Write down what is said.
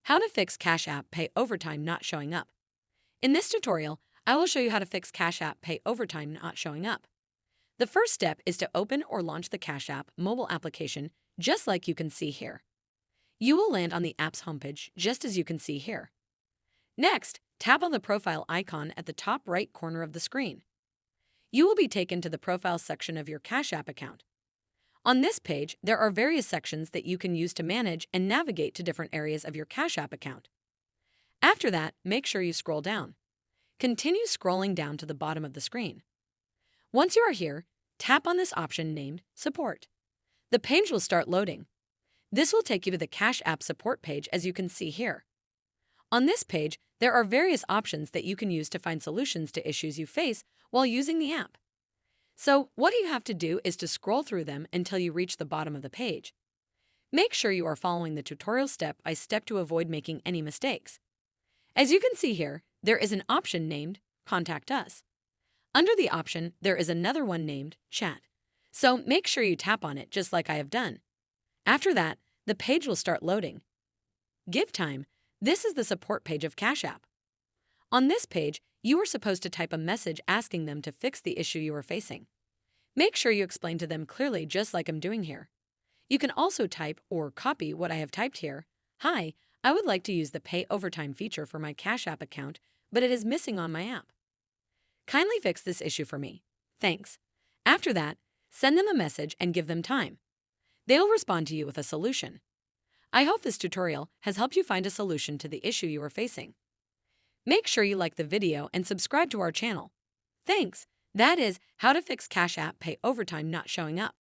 How to fix Cash App Pay Overtime not showing up. In this tutorial, I will show you how to fix Cash App Pay Overtime not showing up. The first step is to open or launch the Cash App mobile application, just like you can see here. You will land on the app's homepage, just as you can see here. Next, tap on the profile icon at the top right corner of the screen. You will be taken to the profile section of your Cash App account. On this page, there are various sections that you can use to manage and navigate to different areas of your Cash App account. After that, make sure you scroll down. Continue scrolling down to the bottom of the screen. Once you are here, tap on this option named Support. The page will start loading. This will take you to the Cash App support page, as you can see here. On this page, there are various options that you can use to find solutions to issues you face while using the app. So, what you have to do is to scroll through them until you reach the bottom of the page. Make sure you are following the tutorial step by step to avoid making any mistakes. As you can see here, there is an option named Contact Us. Under the option, there is another one named Chat. So, make sure you tap on it just like I have done. After that, the page will start loading. Give time. This is the support page of Cash App. On this page, you are supposed to type a message asking them to fix the issue you are facing. Make sure you explain to them clearly, just like I'm doing here. You can also type or copy what I have typed here. Hi, I would like to use the Pay Overtime feature for my Cash App account, but it is missing on my app. Kindly fix this issue for me. Thanks. After that, send them a message and give them time. They'll respond to you with a solution. I hope this tutorial has helped you find a solution to the issue you are facing. Make sure you like the video and subscribe to our channel. Thanks. That is how to fix Cash App Pay Overtime not showing up.